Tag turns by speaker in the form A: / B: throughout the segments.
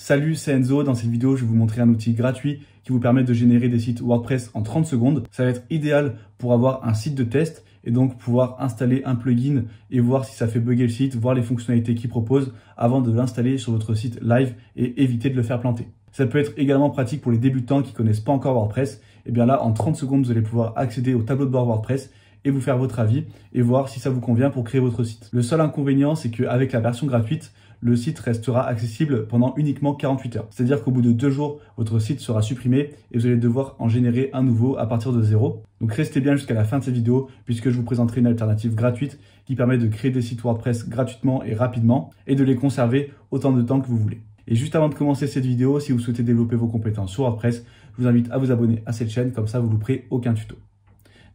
A: Salut, c'est Enzo. Dans cette vidéo, je vais vous montrer un outil gratuit qui vous permet de générer des sites WordPress en 30 secondes. Ça va être idéal pour avoir un site de test et donc pouvoir installer un plugin et voir si ça fait bugger le site, voir les fonctionnalités qu'il propose avant de l'installer sur votre site live et éviter de le faire planter. Ça peut être également pratique pour les débutants qui connaissent pas encore WordPress. Et bien là, en 30 secondes, vous allez pouvoir accéder au tableau de bord WordPress et vous faire votre avis et voir si ça vous convient pour créer votre site. Le seul inconvénient, c'est qu'avec la version gratuite, le site restera accessible pendant uniquement 48 heures. C'est-à-dire qu'au bout de 2 jours, votre site sera supprimé et vous allez devoir en générer un nouveau à partir de zéro. Donc restez bien jusqu'à la fin de cette vidéo puisque je vous présenterai une alternative gratuite qui permet de créer des sites WordPress gratuitement et rapidement et de les conserver autant de temps que vous voulez. Et juste avant de commencer cette vidéo, si vous souhaitez développer vos compétences sur WordPress, je vous invite à vous abonner à cette chaîne, comme ça vous ne louperez aucun tuto.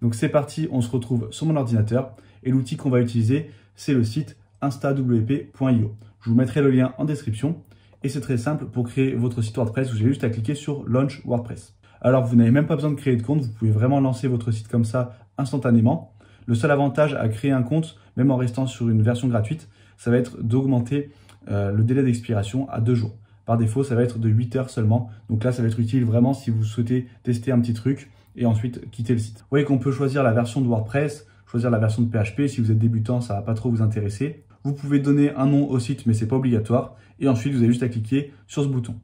A: Donc c'est parti, on se retrouve sur mon ordinateur et l'outil qu'on va utiliser, c'est le site instawp.io. Je vous mettrai le lien en description et c'est très simple. Pour créer votre site WordPress, vous avez juste à cliquer sur Launch WordPress. Alors vous n'avez même pas besoin de créer de compte, vous pouvez vraiment lancer votre site comme ça instantanément. Le seul avantage à créer un compte, même en restant sur une version gratuite, ça va être d'augmenter le délai d'expiration à 2 jours. Par défaut, ça va être de 8 heures seulement. Donc là, ça va être utile vraiment si vous souhaitez tester un petit truc et ensuite quitter le site. Vous voyez qu'on peut choisir la version de WordPress, choisir la version de PHP. Si vous êtes débutant, ça ne va pas trop vous intéresser. Vous pouvez donner un nom au site, mais ce n'est pas obligatoire. Et ensuite, vous avez juste à cliquer sur ce bouton.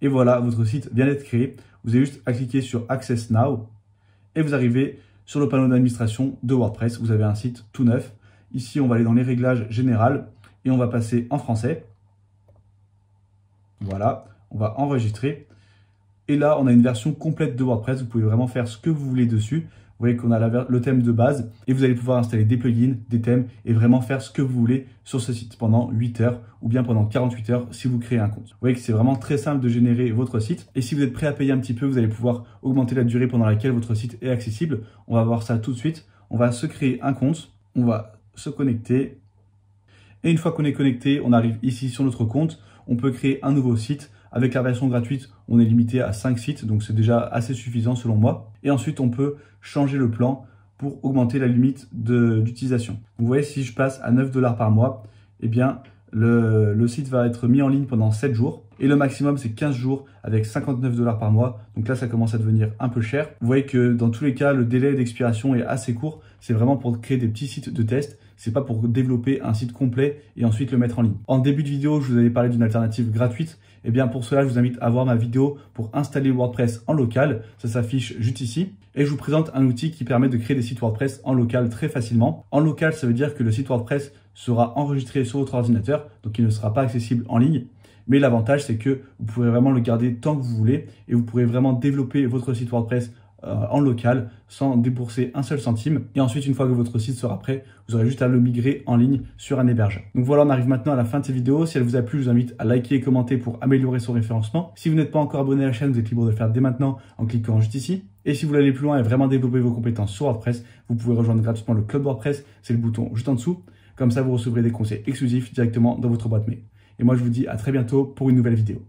A: Et voilà, votre site vient d'être créé. Vous avez juste à cliquer sur Access Now et vous arrivez sur le panneau d'administration de WordPress. Vous avez un site tout neuf. Ici, on va aller dans les réglages généraux et on va passer en français. Voilà, on va enregistrer. Et là, on a une version complète de WordPress. Vous pouvez vraiment faire ce que vous voulez dessus. Vous voyez qu'on a le thème de base et vous allez pouvoir installer des plugins, des thèmes et vraiment faire ce que vous voulez sur ce site pendant 8 heures ou bien pendant 48 heures si vous créez un compte. Vous voyez que c'est vraiment très simple de générer votre site. Et si vous êtes prêt à payer un petit peu, vous allez pouvoir augmenter la durée pendant laquelle votre site est accessible. On va voir ça tout de suite. On va se créer un compte. On va se connecter. Et une fois qu'on est connecté, on arrive ici sur notre compte. On peut créer un nouveau site. Avec la version gratuite, on est limité à 5 sites, donc c'est déjà assez suffisant selon moi. Et ensuite, on peut changer le plan pour augmenter la limite d'utilisation. Vous voyez, si je passe à 9 $ par mois, eh bien, le site va être mis en ligne pendant 7 jours. Et le maximum, c'est 15 jours avec 59 $ par mois. Donc là, ça commence à devenir un peu cher. Vous voyez que dans tous les cas, le délai d'expiration est assez court. C'est vraiment pour créer des petits sites de test. C'est pas pour développer un site complet et ensuite le mettre en ligne. En début de vidéo, je vous avais parlé d'une alternative gratuite. Et bien pour cela, je vous invite à voir ma vidéo pour installer WordPress en local. Ça s'affiche juste ici. Et je vous présente un outil qui permet de créer des sites WordPress en local très facilement. En local, ça veut dire que le site WordPress sera enregistré sur votre ordinateur, donc il ne sera pas accessible en ligne. Mais l'avantage, c'est que vous pourrez vraiment le garder tant que vous voulez et vous pourrez vraiment développer votre site WordPress en local sans débourser un seul centime. Et ensuite, une fois que votre site sera prêt, vous aurez juste à le migrer en ligne sur un hébergeur. Donc voilà, on arrive maintenant à la fin de cette vidéo. Si elle vous a plu, je vous invite à liker et commenter pour améliorer son référencement. Si vous n'êtes pas encore abonné à la chaîne, vous êtes libre de le faire dès maintenant en cliquant juste ici. Et si vous voulez aller plus loin et vraiment développer vos compétences sur WordPress, vous pouvez rejoindre gratuitement le club WordPress. C'est le bouton juste en dessous. Comme ça, vous recevrez des conseils exclusifs directement dans votre boîte mail. Et moi, je vous dis à très bientôt pour une nouvelle vidéo.